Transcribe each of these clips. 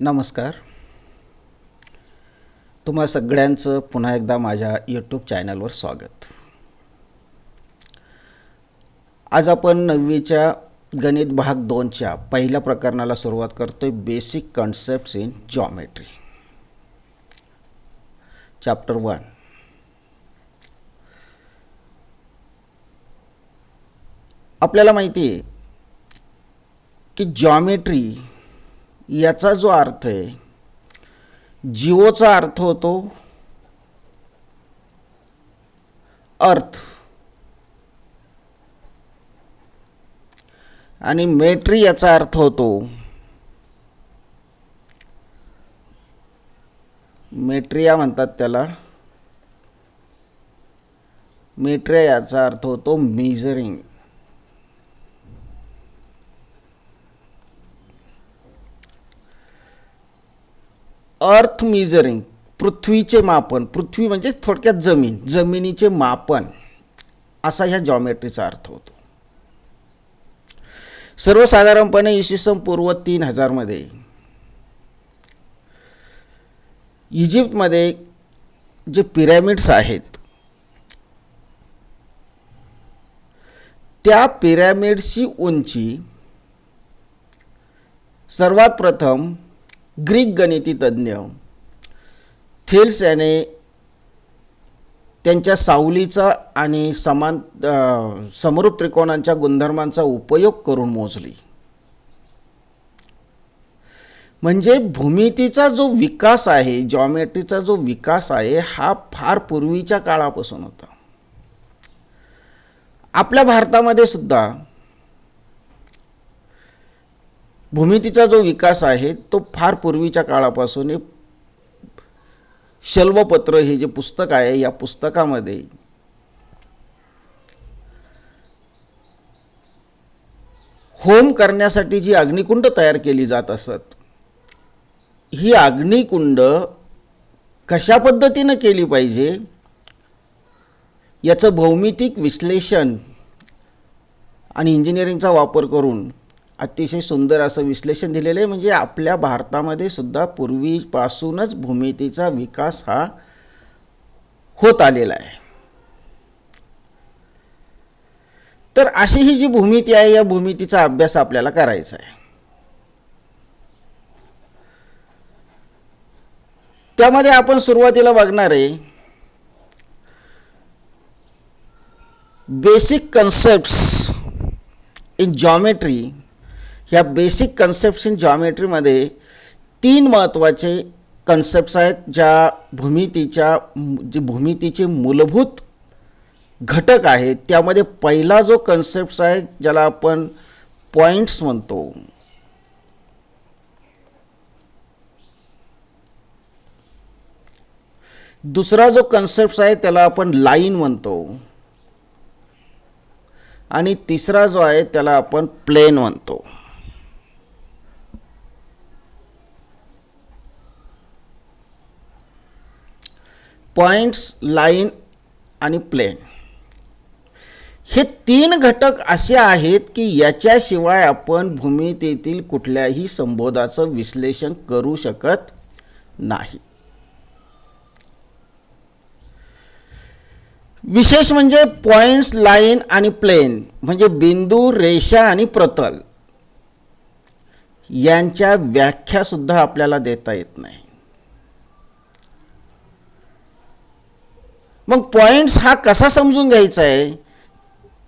नमस्कार. तुम्हा सगळ्यांचं पुन्हा एकदा माझ्या यूट्यूब चॅनलवर स्वागत. आज आपण 9वीच्या गणित भाग 2च्या पहिल्या प्रकरणाला सुरुवात करतोय. Basic concepts in geometry, chapter 1. आपल्याला माहिती आहे की जॉमेट्री याचा जो अर्थ आहे, जिओचा अर्थ होतो अर्थ आणि मेट्री याचा अर्थ होतो मेट्रिया म्हणतात त्याला. मेट्रिया याचा अर्थ होतो मेजरिंग. अर्थ मेजरिंग, पृथ्वीचे मापन. पृथ्वी म्हणजे थोडक्यात जमीन, जमिनीचे मापन असा ह्या जॉमेट्रीचा अर्थ होतो. सर्वसाधारणपणे इसवी पूर्व 3000 मध्ये इजिप्तमध्ये जे पिरॅमिड्स आहेत त्या पिरॅमिड्सची उंची सर्वात प्रथम ग्रीक गणितज्ञ थेल्स याने त्यांच्या सावलीचा आणि समरूप त्रिकोणांच्या गुणधर्मांचा उपयोग करून मोजली. म्हणजे भूमितीचा जो विकास आहे, जॉमेट्रीचा जो विकास आहे, हा फार पूर्वीच्या काळापासून होता. आपल्या भारतामध्ये सुद्धा भूमितीचा जो विकास आहे तो फार पूर्वीच्या काळापासून. शल्वपत्र हे जे पुस्तक आहे, या पुस्तकामध्ये होम करण्यासाठी जी अग्निकुंड तयार केली जात असत, ही अग्निकुंड कशा पद्धतीनं केली पाहिजे याचं भौमितिक विश्लेषण आणि इंजिनिअरिंगचा वापर करून अतिशय सुंदर असं विश्लेषण दिलेलं आहे. म्हणजे आपल्या भारतामध्ये सुद्धा पूर्वीपासूनच भूमितीचा विकास हा होत आलेला आहे. तर अशी ही जी भूमिती आहे, या भूमितीचा अभ्यास आपल्याला करायचा आहे. त्यामध्ये आपण सुरुवातीला बघणार आहे बेसिक कन्सेप्ट्स इन जॉमेट्री. ह्या बेसिक कन्सेप्ट्स इन जॉमेट्रीमध्ये 3 महत्त्वाचे कन्सेप्ट्स आहेत, ज्या भूमितीचे मूलभूत घटक आहेत. त्यामध्ये पहिला जो कन्सेप्ट आहे, ज्याला आपण पॉइंट्स म्हणतो, दुसरा जो कन्सेप्ट आहे त्याला आपण लाईन म्हणतो, आणि तिसरा जो आहे त्याला आपण प्लेन म्हणतो. पॉइंट्स, लाईन आणि प्लेन हे 3 घटक असे आहेत की याच्याशिवाय आपण भूमितीतील कुठल्याही संबोधाचं विश्लेषण करू शकत नाही. विशेष म्हणजे पॉइंट्स, लाईन आणि प्लेन म्हणजे बिंदू, रेषा आणि प्रतल यांच्या व्याख्या सुद्धा आपल्याला देता येत नाही. मग पॉइंट्स हा कसा समजून घ्यायचा आहे,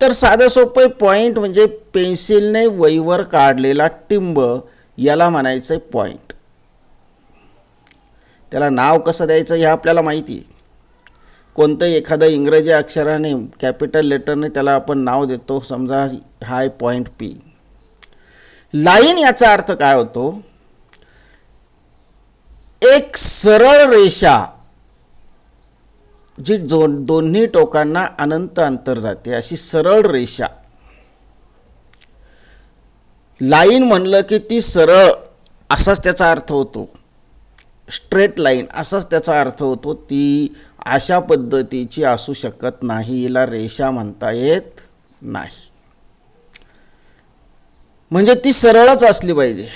तर साधं सोपं. पॉइंट म्हणजे पेन्सिलने वहीवर काढलेला टिंब, याला म्हणायचं आहे पॉइंट. त्याला नाव कसं द्यायचं हे आपल्याला माहिती आहे. कोणतंही एखादं इंग्रजी अक्षराने, कॅपिटल लेटरने त्याला आपण नाव देतो. समजा हा आहे पॉइंट पी. लाईन याचा अर्थ काय होतो, एक सरळ रेषा जी दोन्ही टोकांना अनंत अंतर जाते, अशी सरळ रेषा. लाईन म्हणलं की ती सरळ असाच त्याचा अर्थ होतो, स्ट्रेट लाईन असाच त्याचा अर्थ होतो. ती अशा पद्धतीची असू शकत नाही, हिला रेषा म्हणता येत नाही. म्हणजे ती सरळच असली पाहिजे.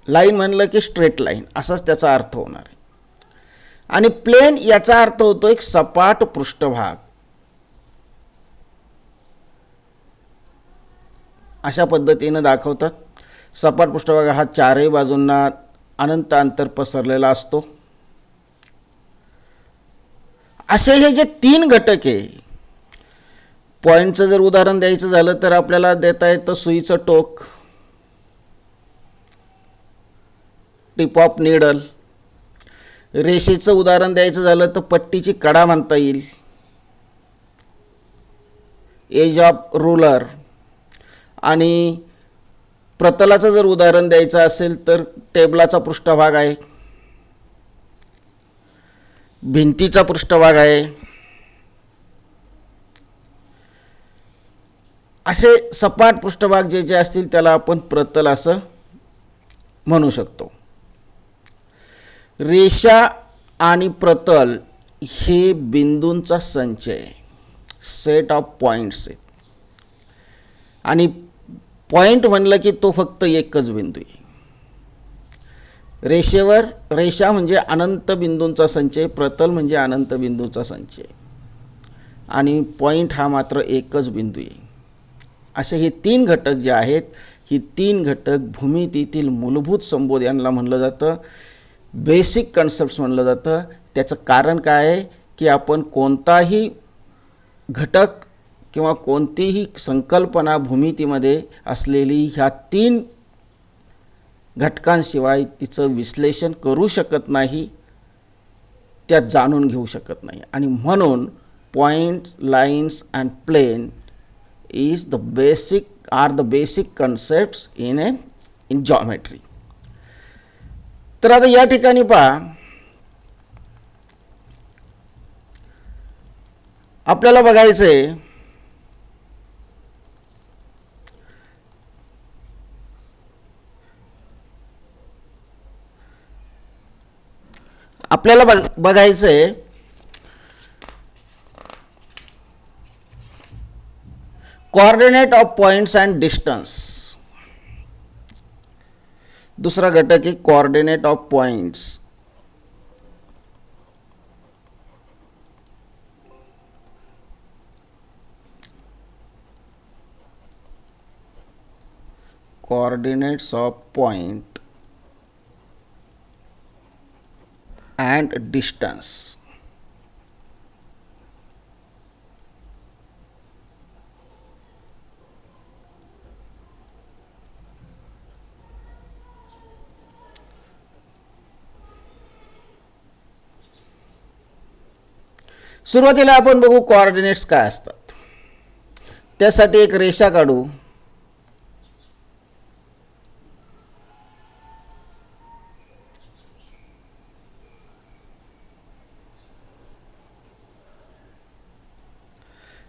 लाईन म्हणलं की स्ट्रेट लाईन असाच त्याचा अर्थ होणार आहे. आणि प्लेन याचा अर्थ होतो एक सपाट पृष्ठभाग. अशा पद्धतीनं दाखवतात. सपाट पृष्ठभाग हा चारही बाजूंना अनंत अंतर पसरलेला असतो. असे हे जे तीन घटक आहे, पॉईंटचं जर उदाहरण द्यायचं झालं तर आपल्याला देता येतं सुईचं टोक, टिप ऑफ निडल. रेषेचं उदाहरण द्यायचं झालं तर पट्टीची कडा म्हणता येईल, एज ऑफ रूलर. आणि प्रतलाचं जर उदाहरण द्यायचं असेल तर टेबलाचा पृष्ठभाग आहे, भिंतीचा पृष्ठभाग आहे. असे सपाट पृष्ठभाग जे जे असतील त्याला आपण प्रतल असं म्हणू शकतो. रेषा आणि प्रतल हे बिंदूंचा संच आहे, सेट ऑफ पॉईंट्स आहेत. आणि पॉईंट म्हणलं की तो फक्त एकच बिंदू आहे. रेषा म्हणजे अनंत बिंदूंचा संच आहे, प्रतल म्हणजे अनंत बिंदूंचा संच आहे, आणि पॉईंट हा मात्र एकच बिंदू आहे. असे हे तीन घटक जे आहेत, ही तीन घटक भूमितीतील मूलभूत संबोध यांना म्हणलं जातं, बेसिक कन्सेप्ट्स म्हणलं जातं. त्याचं कारण काय आहे की आपण कोणताही घटक किंवा कोणतीही संकल्पना भूमितीमध्ये असलेली ह्या तीन घटकांशिवाय तिचं विश्लेषण करू शकत नाही, त्यात जाणून घेऊ शकत नाही. आणि म्हणून point, lines and plane are the basic concepts in geometry. तर आता या ठिकाणी पहा, आपल्याला बघायचं आहे coordinate of points and distance. दुसरा घटक आहे coordinate of points. Coordinates of point and distance. सुरुवातीला आपण बघू कोऑर्डिनेट्स काय असतात. त्यासाठी एक रेषा काढू.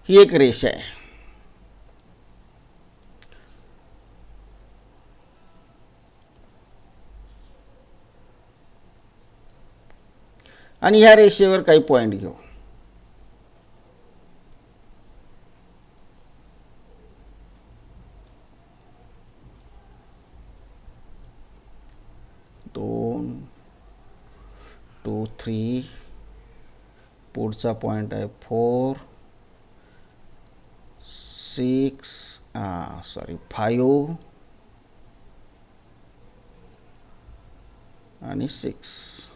ही एक रेषा आहे. आणि ह्या रेषेवर काही पॉइंट घेऊ. दोन, 2, 3. पुढचा पॉइंट आहे 4, 6, 5 आणि 6.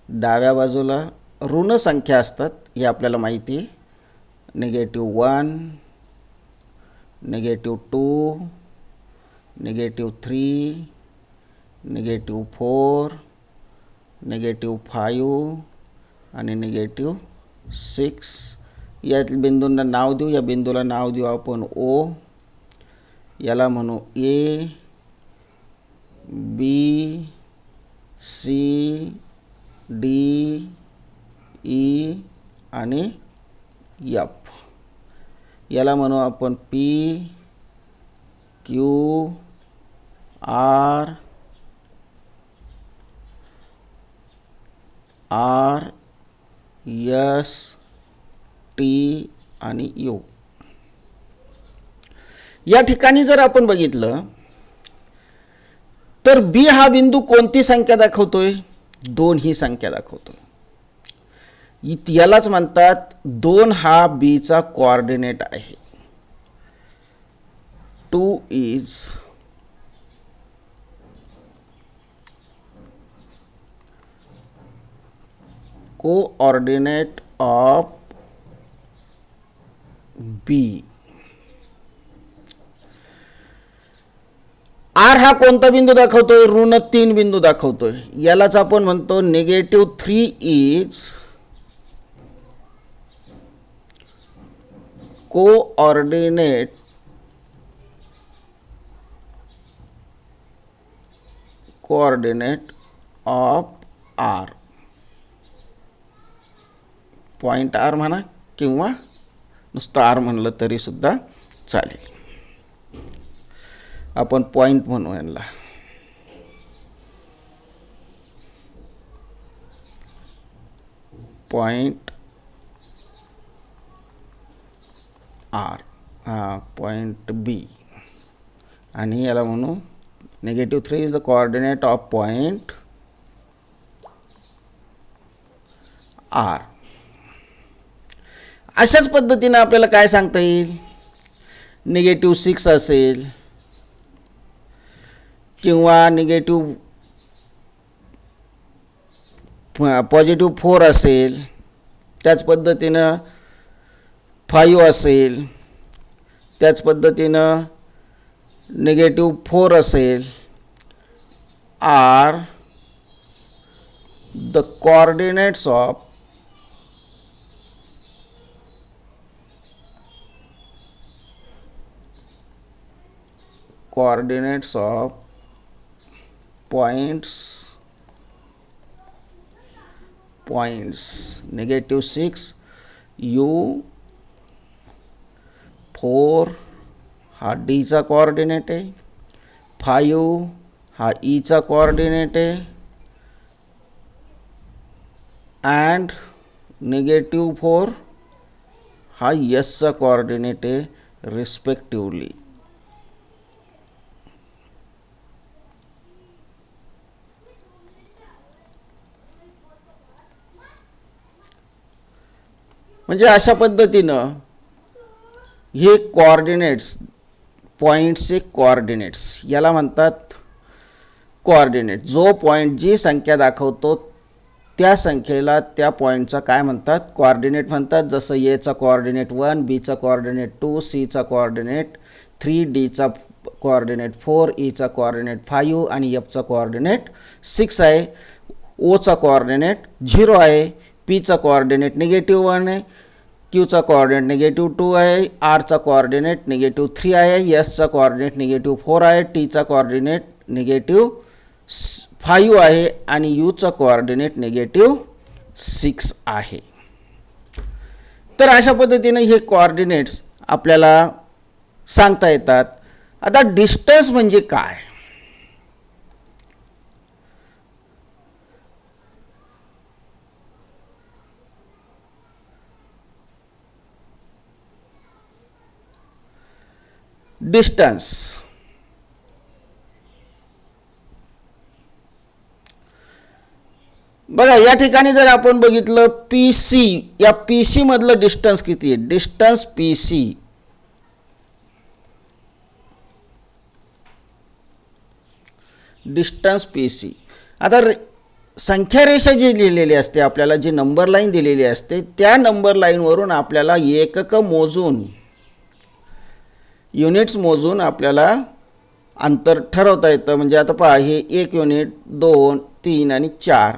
डाव्या बाजूला ऋण संख्या असतात हे आपल्याला माहिती आहे. -1, -2, -3, -4, -5 आणि -6. या बिंदूंना नाव देऊ. या बिंदूला नाव देऊ आपण O. याला म्हणू A, B, C, D, E आणि F. याला म्हणू आपण P, Q, R, S, T आणि U. या ठिकाणी जर आपण बघितलं तर बी हा बिंदू कोणती संख्या दाखवतोय? 2 ही संख्या दाखवतोय. यालाच म्हणतात 2 हा बीचा कोऑर्डिनेट आहे. 2 is coordinate of B. R हा कोणता बिंदू दाखवतोय? -3 बिंदू दाखवतोय. यालाच आपण म्हणतो -3 is coordinate of R. Point R म्हणा किंवा नुसतं आर म्हणलं तरी सुद्धा चालेल. आपण पॉइंट म्हणू यांना. पॉइंट आर हा पॉइंट बी आणि याला म्हणू -3 is the coordinate of point R. अशाच पद्धतीने आपल्याला काय सांगता येईल? -6 असेल किंवा +4 असेल, त्याच पद्धतीनं 5 असेल, त्याच पद्धतीनं -4 असेल. Are the coordinates of points -6 u 4 हा डी चा कोऑर्डिनेट आहे, 5 हा ई चा कोऑर्डिनेट आहे अँड -4 हा एस चा कोऑर्डिनेट आहे रिस्पेक्टिवली. म्हणजे अशा पद्धतीनं हे कोऑर्डिनेट्स, पॉईंट्सचे कोऑर्डिनेट्स याला म्हणतात कोऑर्डिनेट. जो पॉईंट जी संख्या दाखवतो त्या संख्येला त्या पॉईंटचा काय म्हणतात? कोऑर्डिनेट म्हणतात. जसं ए चा कोऑर्डिनेट 1, बी चा कोऑर्डिनेट 2, सी चा कोऑर्डिनेट 3, डी चा कोऑर्डिनेट 4, ई चा कोऑर्डिनेट 5 आणि एफ चा कोऑर्डिनेट 6 आहे. ओ चा कोऑर्डिनेट 0 आहे, पी चा कोऑर्डिनेट -1 आहे, क्यू चा कोऑर्डिनेट -2 आहे, आर चा कोऑर्डिनेट -3 आहे, एस चा कोऑर्डिनेट -4 आहे, टी चा कोऑर्डिनेट -5 आहे आणि यू चा कोऑर्डिनेट -6 आहे. तर अशा पद्धतीने हे कोऑर्डिनेट्स आपल्याला सांगता येतात. आता डिस्टन्स म्हणजे काय? डिस्टन्स बघा, या ठिकाणी जर आपण बघितलं पी सी, या पी सी मधलं डिस्टन्स किती आहे? डिस्टन्स पी सी आता संख्या रेषा जी लिहिलेली असते, आपल्याला जी नंबर लाईन दिलेली असते त्या नंबर लाईनवरून आपल्याला एकक मोजून, युनिट्स मोजून आपल्याला अंतर ठरवता येतं. म्हणजे आता पहा, हे 1 युनिट, 2, 3 आणि 4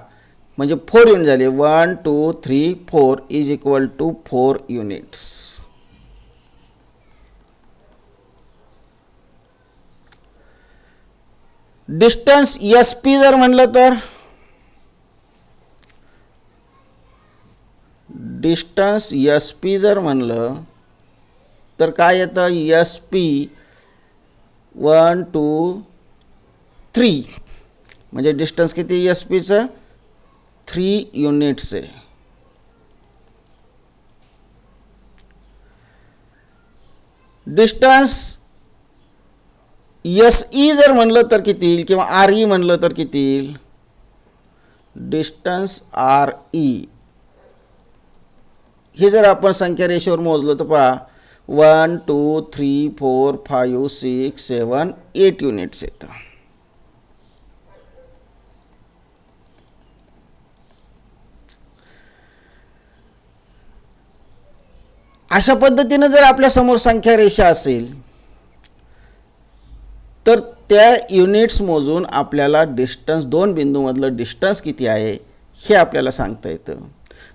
म्हणजे 4 युनिट झाले. 1 2 3 4 is equal to 4 units. Distance S P जर म्हणलं तर, डिस्टन्स एस पी जर म्हणलं तर काय येतं? एस पी 1 2 3 म्हणजे डिस्टन्स किती एस पीचं? 3 युनिट्स आहे. डिस्टन्स एस ई जर म्हणलं तर किती येईल किंवा आर ई म्हणलं तर किती येईल? डिस्टन्स आर ई हे जर आपण संख्या रेषेवर मोजलं तर पहा 1 2 3 4 5 6 7 8 युनिट्स येतं. अशा पद्धतीनं जर आपल्या समोर संख्या रेषा असेल तर त्या युनिट्स मोजून आपल्याला डिस्टन्स, दोन बिंदूमधलं डिस्टन्स किती आहे हे आपल्याला सांगता येतं.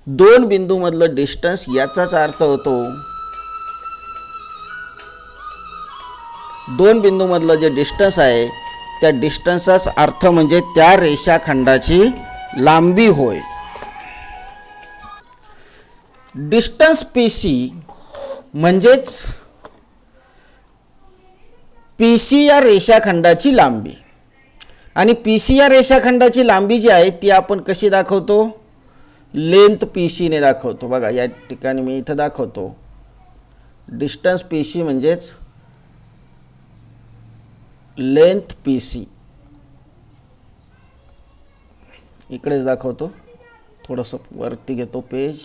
दोन बिंदूमधलं डिस्टन्स याचाच अर्थ होतो, दोन बिंदूमधलं जे डिस्टन्स आहे त्या डिस्टन्सचाच अर्थ म्हणजे त्या रेषाखंडाची लांबी होय. डिस्टन्स पी सी म्हणजेच पी सी या रेषाखंडाची लांबी. आणि पी सी या रेषाखंडाची लांबी जी आहे ती आपण कशी दाखवतो? लेंथ पी सीने दाखवतो. बघा या ठिकाणी मी इथं दाखवतो. डिस्टन्स पी सी म्हणजेच लेंथ पी सी. इकडेच दाखवतो, थोडंसं वरती घेतो पेज.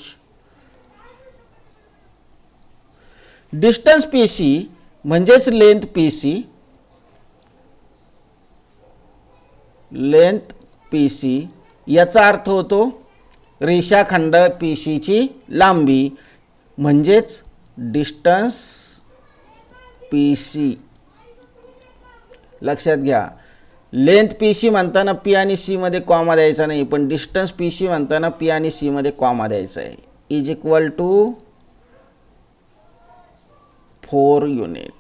डिस्टन्स पी सी म्हणजेच length P C. Length P C याचा अर्थ होतो रेषाखंड पी सीची लांबी म्हणजेच डिस्टन्स पी सी. लक्षात घ्या, लेंथ पी सी म्हणताना पी आणि सी मध्ये कॉमा द्यायचा नाही, पण डिस्टन्स पी सी म्हणताना पी आणि सी मध्ये कॉमा द्यायचा आहे. Is equal to 4 unit.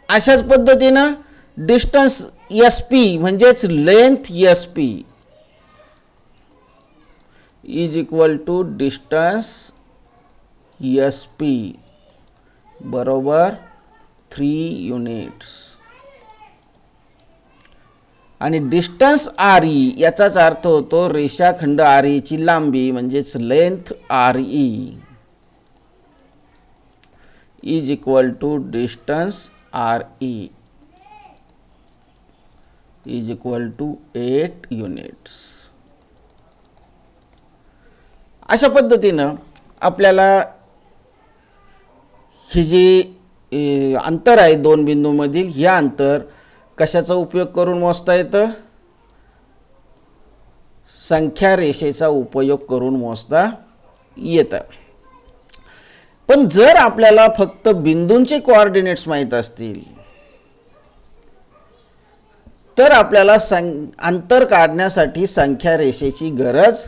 अशाच पद्धतीनं डिस्टन्स एस पी म्हणजेच length S P is equal to distance S P बरोबर 3 युनिट्स. आणि डिस्टन्स आर ई याचाच अर्थ होतो रेषाखंड आर ईची लांबी म्हणजेच length R E is equal to distance R E is equal to 8 units. अशा पद्धतीनं आपल्याला ही जी अंतर आहे दोन बिंदूंमधील, या अंतर कशाचा उपयोग करून मोजता येतं? संख्या रेषेचा उपयोग करून मोजता येतं. पण जर आपल्याला फक्त बिंदूंचे कोऑर्डिनेट्स माहीत असतील तर आपल्याला अंतर काढण्यासाठी संख्या रेषेची गरज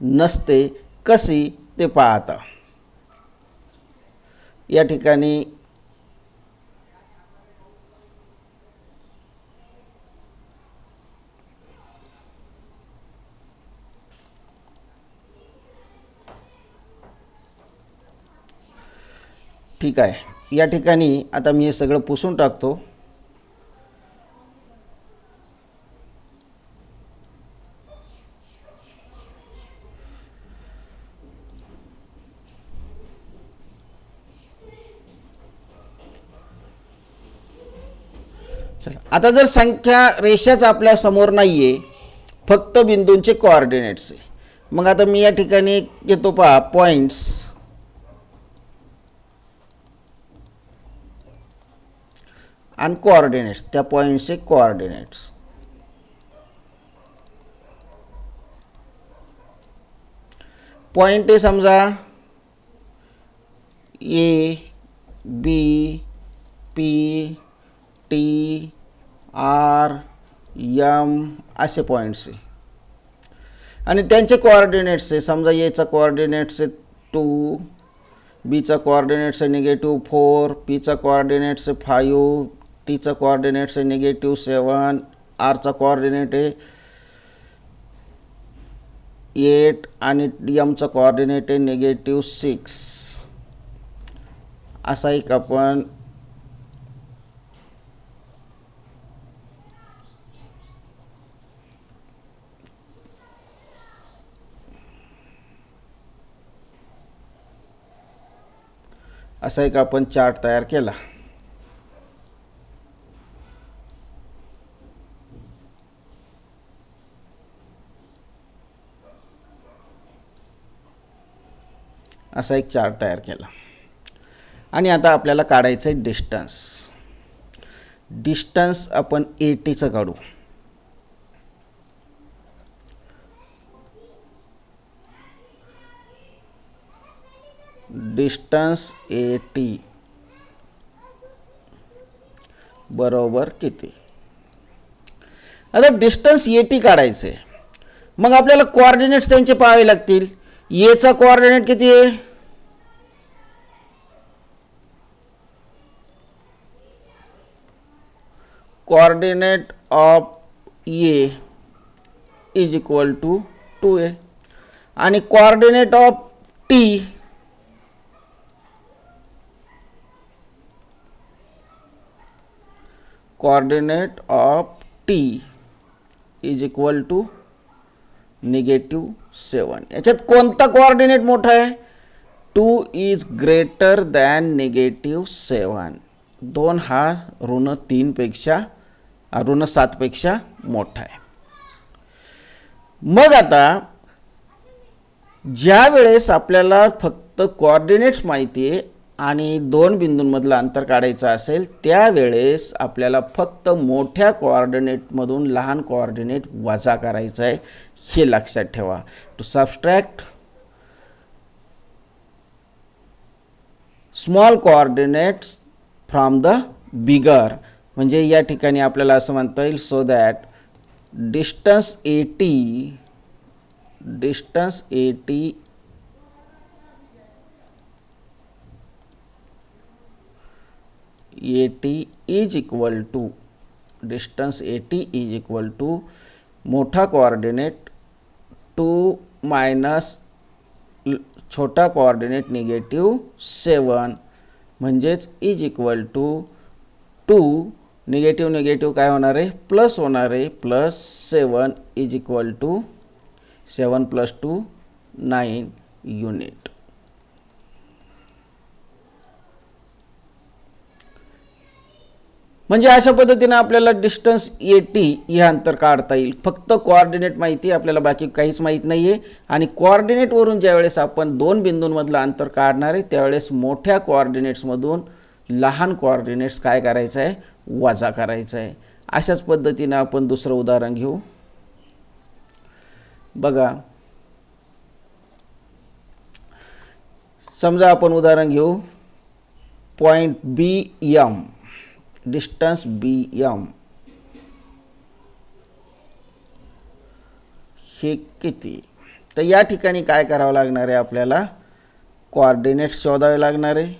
नसते. कशी ते पाहता. या ठिकाणी ठीक आहे, या ठिकाणी आता मी हे सगळं पुसून टाकतो. चला, आता जर संख्या रेषाच आपल्या समोर नाहीये, फक्त बिंदूंचे कोऑर्डिनेट्स आहे, मग आता मी या ठिकाणी घेतो पहा पॉइंट्स. आणि कोऑर्डिनेट्स, त्या पॉइंट्सचे कोऑर्डिनेट्स. पॉइंट आहे समजा A B P T R M असे पॉईंट्स आहे. आणि त्यांचे कोऑर्डिनेट्स आहे समजा एचा कोऑर्डिनेट्स आहे 2, बीचा कोऑर्डिनेट्स आहे -4, पीचा कोऑर्डिनेट्स आहे 5, टीचा कोऑर्डिनेट्स आहे -7, आरचा कोऑर्डिनेट आहे 8 आणि एमचा कोऑर्डिनेट आहे -6. असा एक आपण चार्ट तयार केला. असा एक चार्ट तयार केला. आणि आता आपल्याला काढायचं आहे डिस्टन्स. डिस्टन्स आपण ATचं काढू. डिस्टन्स AT बरोबर किती. आता डिस्टन्स AT काढायचं आहे, मग आपल्याला कोऑर्डिनेट्स त्यांचे पाहावे लागतील. एचा कोऑर्डिनेट किती आहे, coordinate of A is equal to 2a आणि coordinate of T coordinate of T is equal to -7. याच्यात कोणता कोऑर्डिनेट मोठा आहे, 2 इज ग्रेटर दॅन -7. 2 हा ऋण 7 पेक्षा मोठा आहे. मग आता ज्या वेळेस आपल्याला फक्त कोऑर्डिनेट्स माहिती आहे आणि दोन बिंदूंमधलं अंतर काढायचं असेल, त्यावेळेस आपल्याला फक्त मोठ्या कोऑर्डिनेटमधून लहान कोऑर्डिनेट वजा करायचं आहे, हे लक्षात ठेवा. To subtract small coordinates from the bigger, म्हणजे या ठिकाणी आपल्याला असं म्हणता येईल, so that distance AT is equal to मोठा कोऑर्डिनेट 2 मायनस छोटा कोऑर्डिनेट -7, म्हणजेच इज इक्वल टू 2 निगेटिव्ह काय होणार आहे, प्लस होणार आहे, +7 इज इक्वल टू 7 + 2 9 युनिट. म्हणजे अशा पद्धतीने आपल्याला डिस्टन्स AT हे अंतर काढता येईल. फक्त कोऑर्डिनेट माहिती आहे, आपल्याला बाकी काहीच माहीत नाही आहे. आणि कोऑर्डिनेटवरून ज्यावेळेस आपण दोन बिंदूंमधलं अंतर काढणार आहे, त्यावेळेस मोठ्या कोऑर्डिनेट्समधून लहान कोऑर्डिनेट्स काय करायचं आहे, वजा करायचं आहे. अशाच पद्धतीने आपण दुसरं उदाहरण घेऊ. बघा, समजा आपण उदाहरण घेऊ पॉइंट BM, डिस्टन्स BM हे किती. तर या ठिकाणी काय करावं लागणार आहे, आपल्याला कोऑर्डिनेट्स शोधावे लागणार आहे.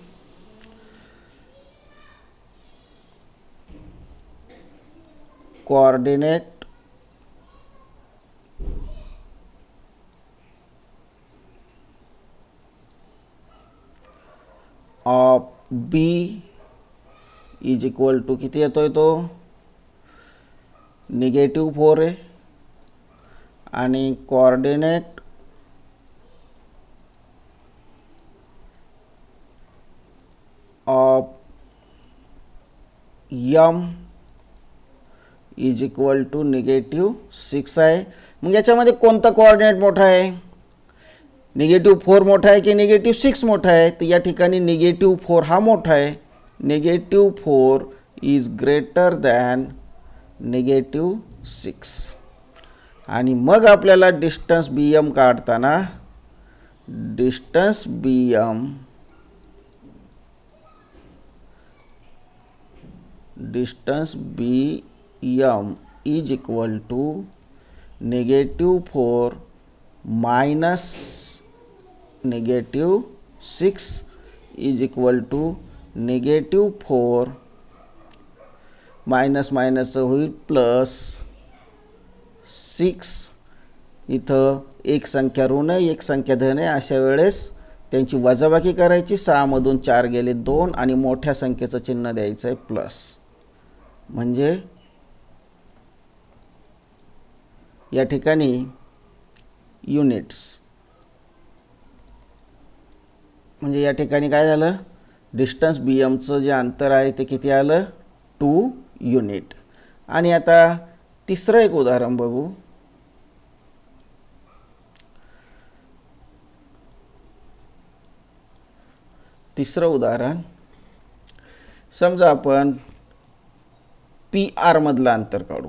Coordinate of B is equal to किती येतोय तो, -4 आहे. आणि coordinate of M is equal to -6 आहे. मग याच्यामध्ये कोणता कोऑर्डिनेट मोठा आहे, -4 मोठा आहे की -6 मोठा आहे. तर या ठिकाणी -4 हा मोठा आहे. -4 इज ग्रेटर दॅन -6. आणि मग आपल्याला डिस्टन्स BM काढताना distance BM is equal to -4 minus -6 is equal to -4 minus होईल +6. इथं एक संख्या ऋण आहे, एक संख्या धन आहे. अशा वेळेस त्यांची वजाबाकी करायची. 6 मधून 4 गेले 2 आणि मोठ्या संख्येचं चिन्ह द्यायचं आहे प्लस. म्हणजे या ठिकाणी युनिट्स, म्हणजे या ठिकाणी काय झालं, डिस्टन्स BMचं जे अंतर आहे ते किती आलं, 2 युनिट. आणि आता तिसरं एक उदाहरण बघू. तिसरं उदाहरण, समजा आपण पी आर मधलं अंतर काढू.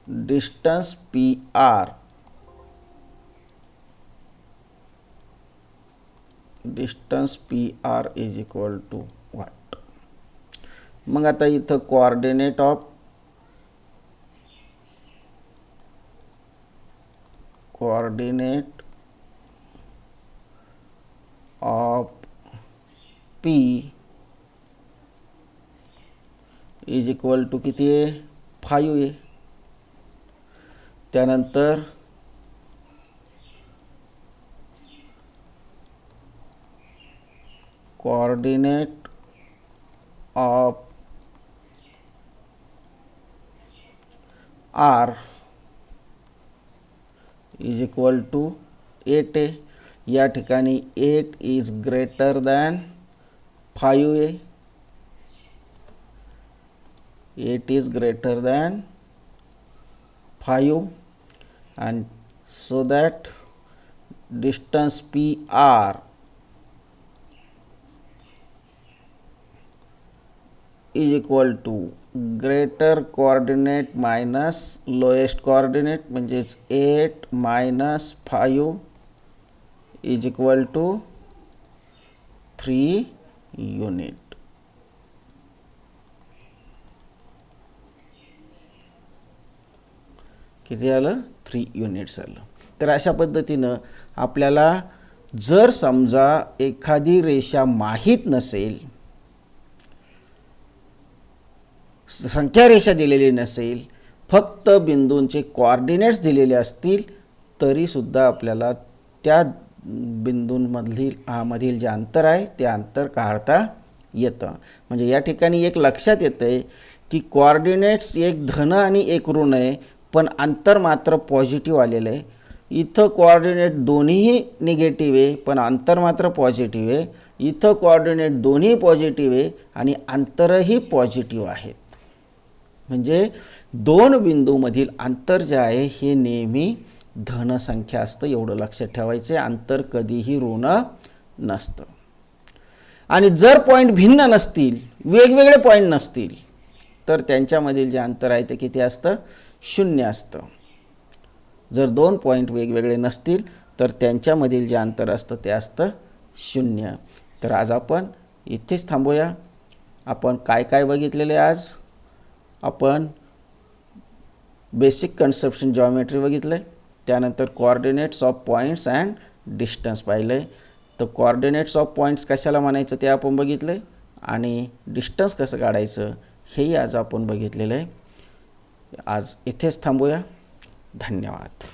Distance P R is equal to what. मग आता इथं coordinate of P is equal to किती आहे, 5 आहे. त्यानंतर coordinate of R is equal to 8 आहे. या ठिकाणी 8 इज ग्रेटर दॅन 5 आहे. 8 is greater than 5, and so that distance PR is equal to greater coordinate minus lowest coordinate, म्हणजेच 8 minus 5 is equal to 3 unit. किती आलं, 3 युनिट्स आलं. तर अशा पद्धतीनं आपल्याला जर समजा एखादी रेषा माहीत नसेल, संख्या रेषा दिलेली नसेल, फक्त बिंदूंचे कोऑर्डिनेट्स दिलेले असतील, तरीसुद्धा आपल्याला त्या बिंदूंमधील जे अंतर आहे ते अंतर काढता येतं. म्हणजे या ठिकाणी एक लक्षात येतं आहे की कोऑर्डिनेट्स एक धन आणि एक ऋण आहे, पण अंतर मात्र पॉझिटिव्ह आलेलं आहे. इथं कोऑर्डिनेट दोन्हीही निगेटिव्ह आहे, पण अंतर मात्र पॉझिटिव्ह आहे. इथं कोऑर्डिनेट दोन्ही पॉझिटिव्ह आहे आणि अंतरही पॉझिटिव्ह आहेत. म्हणजे दोन बिंदूमधील अंतर जे आहे हे नेहमी धनसंख्या असतं, एवढं लक्षात ठेवायचं. अंतर कधीही ऋण नसतं. आणि जर पॉईंट भिन्न नसतील, वेगवेगळे पॉईंट नसतील, तर त्यांच्यामधील जे अंतर आहे ते किती असतं, 0 असतं. जर दोन पॉईंट वेगवेगळे नसतील तर त्यांच्यामधील जे अंतर असतं ते असतं 0. तर आज आपण इथेच थांबूया. आपण काय काय बघितलेले आज, आपण बेसिक कन्सेप्शन जॉमेट्री बघितलं आहे, त्यानंतर coordinates of points and distance पाहिलं आहे. तर कोऑर्डिनेट्स ऑफ पॉईंट्स कशाला म्हणायचं ते आपण बघितलं आहे, आणि डिस्टन्स कसं काढायचं हेही आज आपण बघितलेलं आहे. आज इथेच थांबूया. धन्यवाद.